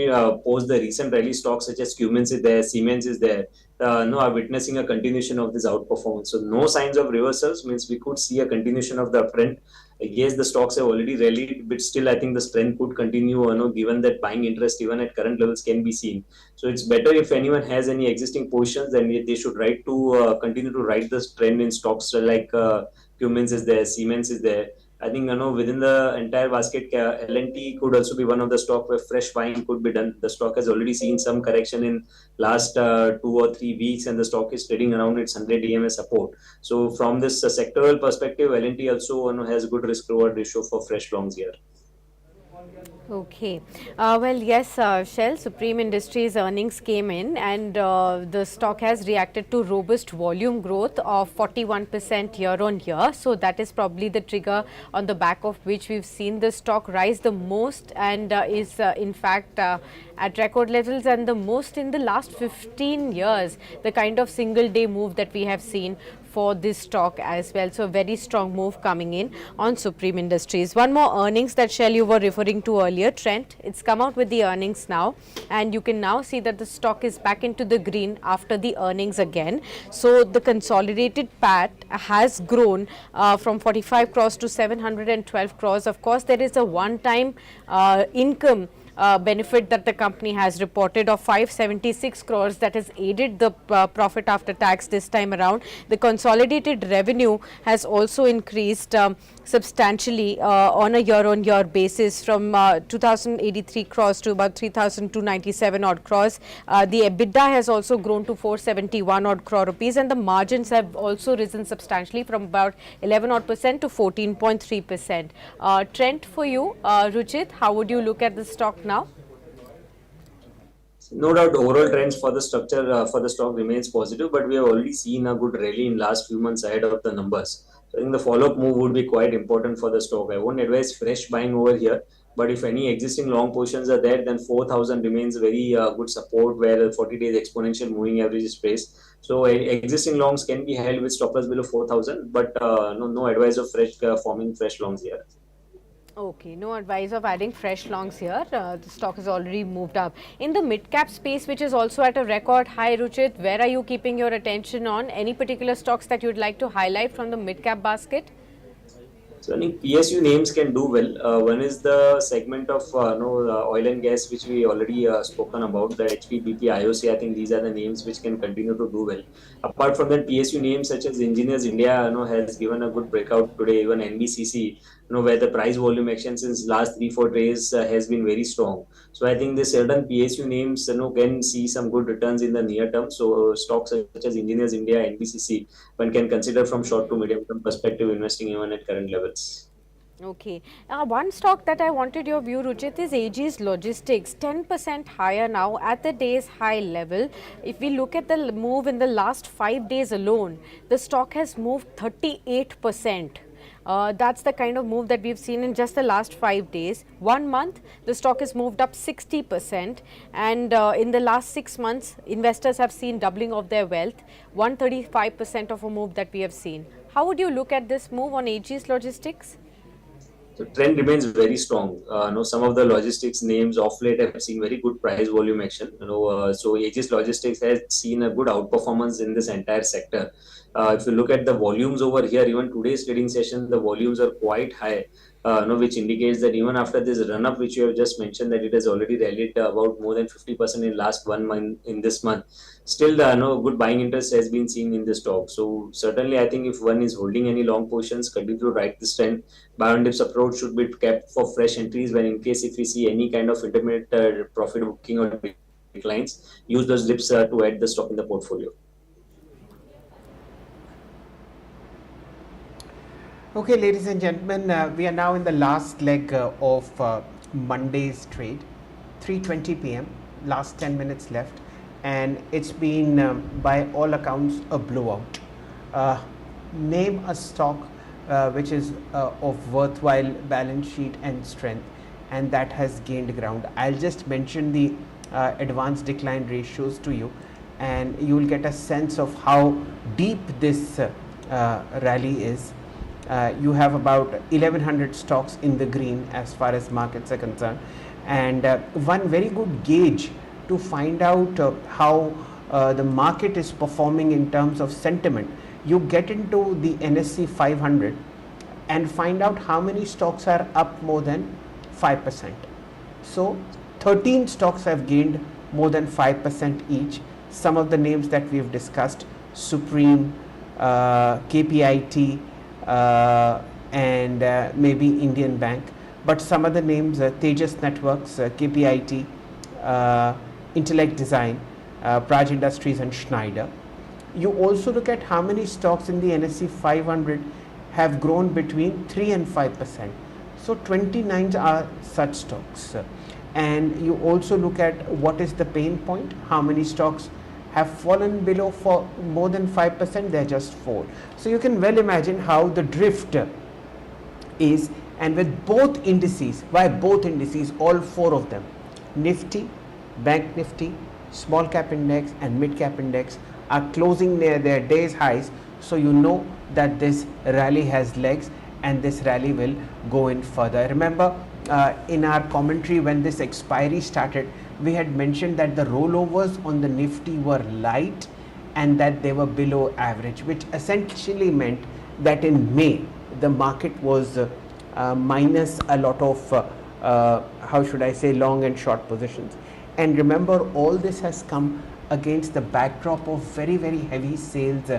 post the recent rally stocks such as Cummins is there, Siemens is there, no, are witnessing a continuation of this outperformance. So no signs of reversals means we could see a continuation of the uptrend. Yes, the stocks have already rallied, but still, I think the strength could continue. Given that buying interest even at current levels can be seen. So it's better if anyone has any existing positions, then they should continue to ride this trend in stocks like Cummins is there, Siemens is there. I think within the entire basket, L&T could also be one of the stock where fresh buying could be done. The stock has already seen some correction in last 2 or 3 weeks, and the stock is trading around its 100 EMA support. So from this sectoral perspective, L&T also has good risk reward ratio for fresh longs here. Okay. Well, yes, Shell Supreme Industries earnings came in, and the stock has reacted to robust volume growth of 41% year on year. So that is probably the trigger on the back of which we've seen the stock rise the most, and is in fact at record levels, and the most in the last 15 years, the kind of single day move that we have seen for this stock as well. So very strong move coming in on Supreme Industries. One more earnings that Shell you were referring to earlier, Trent. It's come out with the earnings now, and you can now see that the stock is back into the green after the earnings again. So the consolidated PAT has grown from 45 crores to 712 crores. Of course, there is a one-time income benefit that the company has reported of 576 crores that has aided the profit after tax this time around. The consolidated revenue has also increased substantially on a year-on-year basis from 2,083 crores to about 3,297 odd crores. The EBITDA has also grown to 471 odd crore rupees, and the margins have also risen substantially from about 11 odd percent to 14.3%. Trent, for you, Ruchit, how would you look at the stock now? No doubt, overall trends for the structure for the stock remains positive, but we have already seen a good rally in last few months ahead of the numbers. So I think the follow-up move would be quite important for the stock. I won't advise fresh buying over here, but if any existing long positions are there, then 4,000 remains very good support where 40 days exponential moving average is placed. So existing longs can be held with stop loss below 4,000, but no advice of fresh forming fresh longs here. Okay, no advice of adding fresh longs here. The stock has already moved up. In the mid-cap space, which is also at a record high, Ruchit, where are you keeping your attention on? Any particular stocks that you'd like to highlight from the mid-cap basket? So I think PSU names can do well. One is the segment of oil and gas, which we already spoken about, the HP, BP, IOC. I think these are the names which can continue to do well. Apart from that, PSU names such as Engineers India, has given a good breakout today. Even NBCC, where the price volume action since last 3-4 days has been very strong. So I think the certain PSU names, can see some good returns in the near term. So stocks such as Engineers India, NBCC, one can consider from short to medium term perspective investing even at current levels. Okay. One stock that I wanted your view, Ruchit, is Aegis Logistics, 10% higher now at the day's high level. If we look at the move in the last 5 days alone, the stock has moved 38%. That's the kind of move that we've seen in just the last 5 days. 1 month, the stock has moved up 60%, and in the last 6 months, investors have seen doubling of their wealth, 135% of a move that we have seen. How would you look at this move on Aegis Logistics? So trend remains very strong. Some of the logistics names off late have seen very good price volume action. So Aegis Logistics has seen a good outperformance in this entire sector. If you look at the volumes over here, even today's trading session, the volumes are quite high. Which indicates that even after this run up, which you have just mentioned, that it has already rallied about more than 50% in last 1 month in this month. Still, good buying interest has been seen in the stock. So certainly, I think if one is holding any long positions, continue to ride this trend. Buy on dips approach should be kept for fresh entries. When in case if we see any kind of intermediate profit booking or declines, use those dips to add the stock in the portfolio. Okay, ladies and gentlemen, we are now in the last leg of Monday's trade, 3:20 p.m. Last 10 minutes left, and it's been, by all accounts, a blowout. Uh, Name a stock which is of worthwhile balance sheet and strength, and that has gained ground. I'll just mention the advanced decline ratios to you, and you will get a sense of how deep this rally is. You have about 1100 stocks in the green as far as markets are concerned, and one very good gauge to find out how the market is performing in terms of sentiment, you get into the NSE 500 and find out how many stocks are up more than 5%. So 13 stocks have gained more than 5% each. Some of the names that we've discussed: Supreme, KPIT, and maybe Indian Bank. But some other names: Tejas Networks, KPIT, Intellect Design, Praj Industries, and Schneider. You also look at how many stocks in the NSE 500 have grown between 3 and 5%. So 29 are such stocks. And you also look at what is the pain point, how many stocks have fallen below for more than 5%, they're just 4. So you can well imagine how the drift is. And with both indices, why both indices, all four of them, Nifty, Bank Nifty, Small Cap Index and Mid Cap Index, are closing near their day's highs. So you know that this rally has legs, and this rally will go in further. Remember, in our commentary when this expiry started, we had mentioned that the rollovers on the Nifty were light and that they were below average, which essentially meant that in May the market was minus a lot of how should I say, long and short positions. And remember, all this has come against the backdrop of very, very heavy sales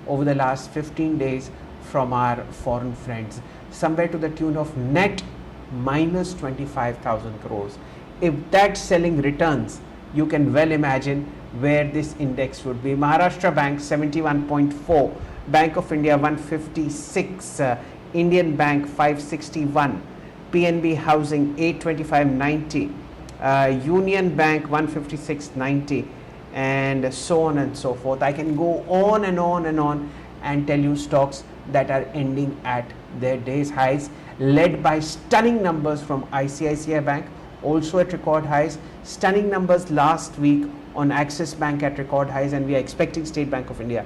over the last 15 days from our foreign friends, somewhere to the tune of net minus 25,000 crores. If that selling returns, you can well imagine where this index would be. Maharashtra Bank 71.4, Bank of India 156, Indian Bank 561, PNB Housing 825.90, Union Bank 156.90, and so on and so forth. I can go on and on and on and tell you stocks that are ending at their day's highs, led by stunning numbers from ICICI Bank, also at record highs, stunning numbers last week on Axis Bank at record highs, and we are expecting State Bank of India.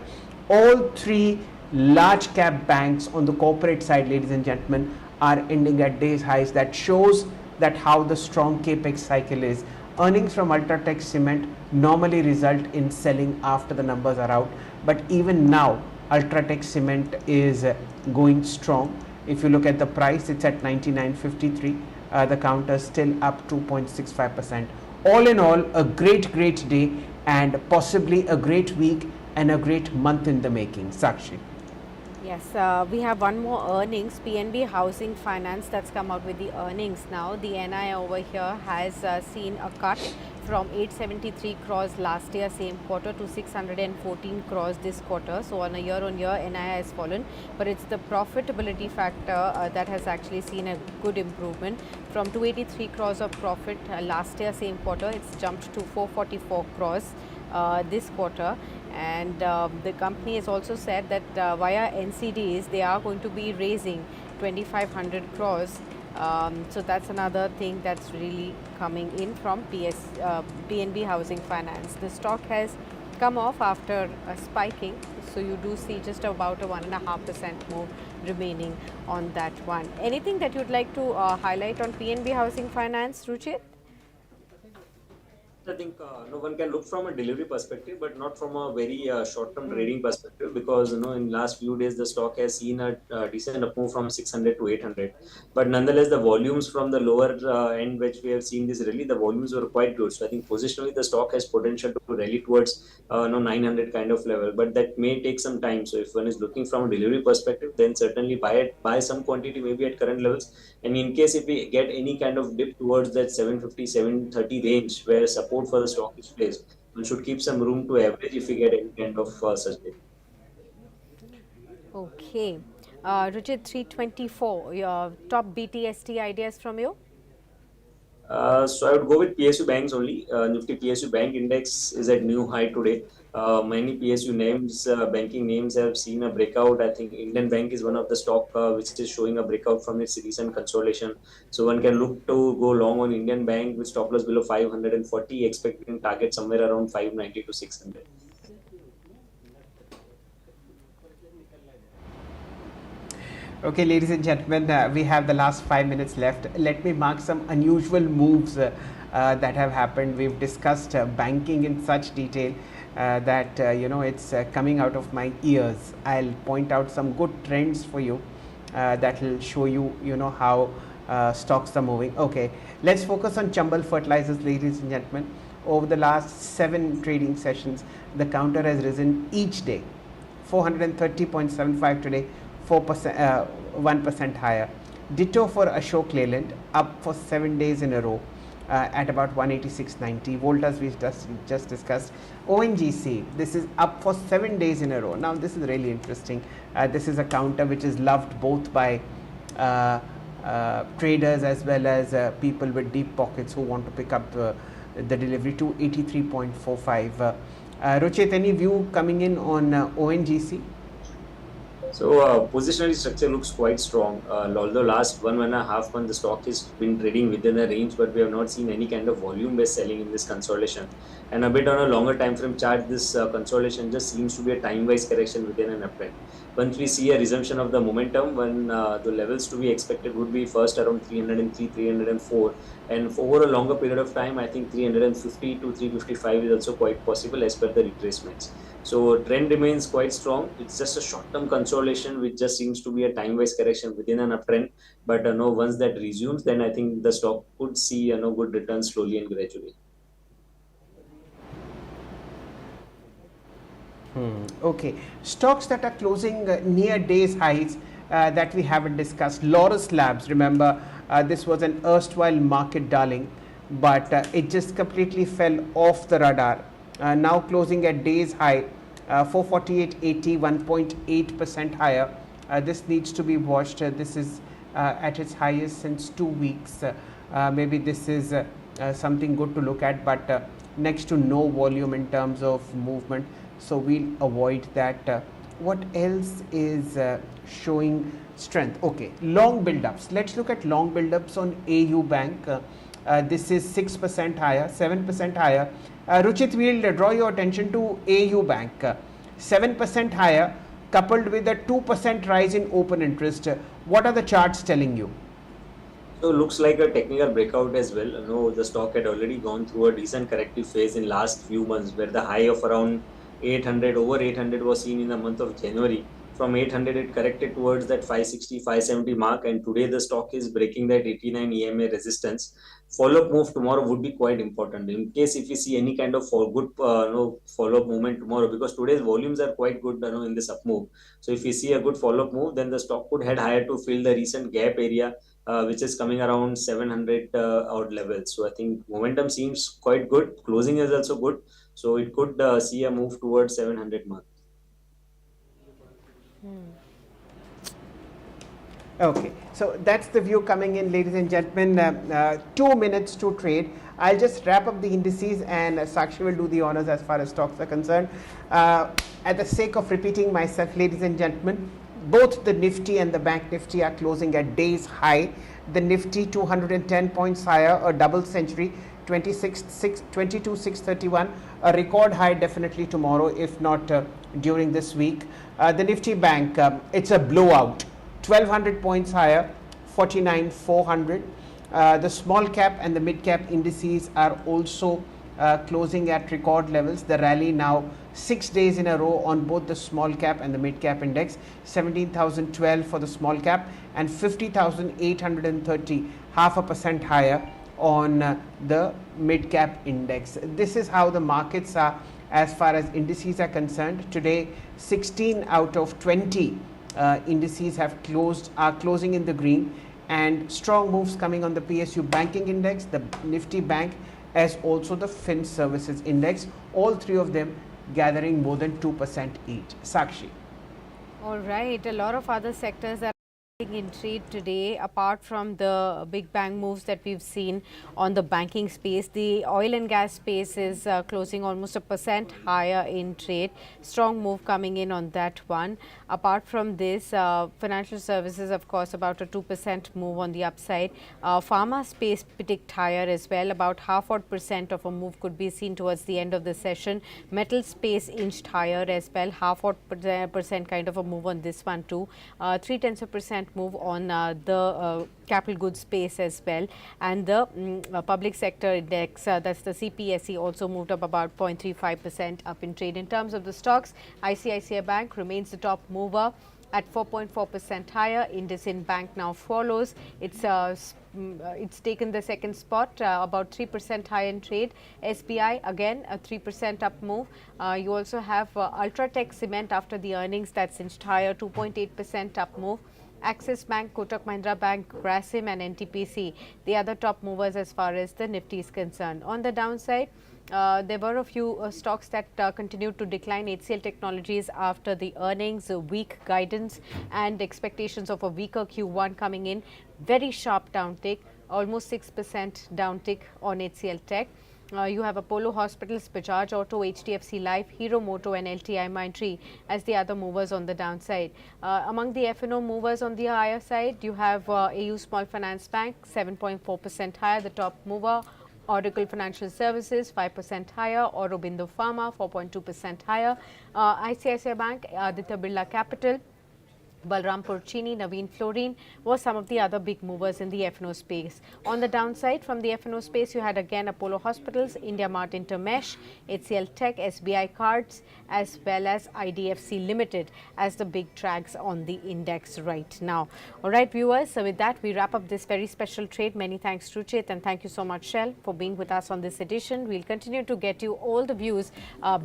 All three large cap banks on the corporate side, ladies and gentlemen, are ending at days highs. That shows that how the strong capex cycle is. Earnings from Ultratech Cement normally result in selling after the numbers are out, but even now Ultratech Cement is going strong. If you look at the price, it's at 99.53. The counter still up 2.65%. All in all, a great day, and possibly a great week and a great month in the making. Sakshi. Yes, we have one more earnings. PNB Housing Finance that's come out with the earnings now. The NI over here has seen a cut from 873 crores last year same quarter to 614 crores this quarter. So on a year-on-year, NI has fallen, but it's the profitability factor that has actually seen a good improvement. From 283 crores of profit last year same quarter, it's jumped to 444 crores this quarter. And the company has also said that via NCDs they are going to be raising 2500 crores. So that's another thing that's really coming in from PNB Housing Finance. The stock has come off after spiking, so you do see just about a 1.5% move remaining on that one. Anything that you'd like to highlight on PNB Housing Finance, Ruchit? I think no one can look from a delivery perspective, but not from a very short-term trading perspective, because in last few days the stock has seen a decent up move from 600 to 800. But nonetheless, the volumes from the lower end, which we have seen this rally, the volumes were quite good. So I think positionally the stock has potential to rally towards 900 kind of level, but that may take some time. So if one is looking from a delivery perspective, then certainly buy some quantity maybe at current levels. And in case if we get any kind of dip towards that 750, 730 range where support for the stock is placed, one should keep some room to average if we get any kind of such dip. Okay. Ruchit, 324, your top BTST ideas from you? So I would go with PSU banks only. Nifty PSU Bank Index is at new high today. Many PSU names, banking names have seen a breakout. I think Indian Bank is one of the stock which is showing a breakout from its recent consolidation. So one can look to go long on Indian Bank with stop loss below 540, expecting target somewhere around 590 to 600. Okay, ladies and gentlemen, we have the last 5 minutes left. Let me mark some unusual moves that have happened. We've discussed banking in such detail that it's coming out of my ears. I'll point out some good trends for you that will show you, how stocks are moving. Okay, let's focus on Chambal Fertilizers, ladies and gentlemen. Over the last 7 trading sessions, the counter has risen each day. 430.75 today, 4%, 1% higher. Ditto for Ashok Leyland, up for 7 days in a row at about 186.90. Voltas we just discussed. ONGC, this is up for 7 days in a row. Now this is really interesting. This is a counter which is loved both by traders as well as people with deep pockets who want to pick up the delivery to 83.45. Ruchit, any view coming in on ONGC? So positionary structure looks quite strong. Although last 1.5 months the stock has been trading within a range, but we have not seen any kind of volume-based selling in this consolidation. And a bit on a longer time frame chart, this consolidation just seems to be a time-wise correction within an uptrend. Once we see a resumption of the momentum, when the levels to be expected would be first around 303, 304, and for over a longer period of time, I think 350 to 355 is also quite possible as per the retracements. So trend remains quite strong. It's just a short-term consolidation, which just seems to be a time-wise correction within an uptrend. But no, once that resumes, then I think the stock could see good returns slowly and gradually. Okay, stocks that are closing near days highs that we haven't discussed. Laurus Labs, remember, this was an erstwhile market darling, but it just completely fell off the radar. Now closing at days high, 448.80, 1.8% higher. This needs to be watched. This is at its highest since 2 weeks. Maybe this is something good to look at, but next to no volume in terms of movement, so we'll avoid that. What else is showing strength? Okay, long build-ups. Let's look at long build-ups on AU Bank. This is 6% higher, 7% higher. Ruchit, we'll draw your attention to AU Bank. 7% higher, coupled with a 2% rise in open interest. What are the charts telling you? So looks like a technical breakout as well. The stock had already gone through a decent corrective phase in last few months, where the high of around 800, over 800 was seen in the month of January. From 800, it corrected towards that 560, 570 mark, and today the stock is breaking that 89 EMA resistance. Follow-up move tomorrow would be quite important in case if you see any kind of good follow-up movement tomorrow, because today's volumes are quite good in this up move. So if you see a good follow-up move, then the stock could head higher to fill the recent gap area, which is coming around 700 odd levels. So I think momentum seems quite good. Closing is also good. So it could see a move towards 700 mark. Okay, so that's the view coming in, ladies and gentlemen. 2 minutes to trade. I'll just wrap up the indices, and Sakshi will do the honors as far as stocks are concerned. At the sake of repeating myself, ladies and gentlemen, both the Nifty and the Bank Nifty are closing at days high. The Nifty 210 points higher, a double century, 22,631, a record high definitely tomorrow, if not during this week. The Nifty Bank, it's a blowout. 1200 points higher, 49,400. The small cap and the mid cap indices are also closing at record levels. The rally now 6 days in a row on both the small cap and the mid cap index. 17,012 for the small cap and 50,830, 0.5% higher on the mid cap index. This is how the markets are as far as indices are concerned. Today, 16 out of 20 indices are closing in the green, and strong moves coming on the PSU banking index, the Nifty Bank, as also the Fin Services index, all three of them gathering more than 2% each. Sakshi. All right, a lot of other sectors are in trade today. Apart from the big bang moves that we've seen on the banking space, the oil and gas space is closing almost 1% higher in trade. Strong move coming in on that one. Apart from this, financial services, of course, about a 2% move on the upside. Pharma space ticked higher as well. About half odd percent of a move could be seen towards the end of the session. Metal space inched higher as well. Half odd percent kind of a move on this one too. 0.3% move on the capital goods space as well, and the public sector index, that's the CPSE, also moved up about 0.35% up in trade. In terms of the stocks, ICICI Bank remains the top mover at 4.4% higher. IndusInd Bank now follows. It's taken the second spot, about 3% higher in trade. SBI again a 3% up move. You also have Ultratech Cement after the earnings, that's inched higher, 2.8% up move. Axis Bank, Kotak Mahindra Bank, Grasim and NTPC, the other top movers as far as the Nifty is concerned. On the downside, there were a few stocks that continued to decline. HCL Technologies after the earnings, weak guidance and expectations of a weaker Q1 coming in. Very sharp downtick, almost 6% downtick on HCL Tech. You have Apollo Hospitals, Bajaj Auto, HDFC Life, Hero Moto and LTI Mindtree as the other movers on the downside. Among the F&O movers on the higher side, you have AU Small Finance Bank, 7.4% higher, the top mover. Oracle Financial Services, 5% higher. Aurobindo Pharma, 4.2% higher. ICICI Bank, Aditya Birla Capital, Balrampur Chini, Naveen Fluorine was some of the other big movers in the F&O space. On the downside, from the F&O space, you had again Apollo Hospitals, India Mart Intermesh, HCL Tech, SBI Cards, as well as IDFC Limited as the big drags on the index right now. All right, viewers, so with that, we wrap up this very special trade. Many thanks, Ruchit, and thank you so much, Shell, for being with us on this edition. We'll continue to get you all the views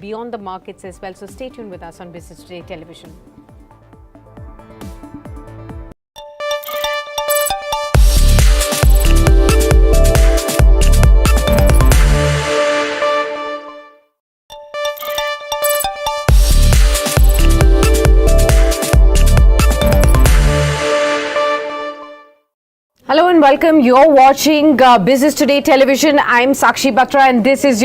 beyond the markets as well. So stay tuned with us on Business Today Television. Hello and welcome. You're watching Business Today Television. I'm Sakshi Batra and this is your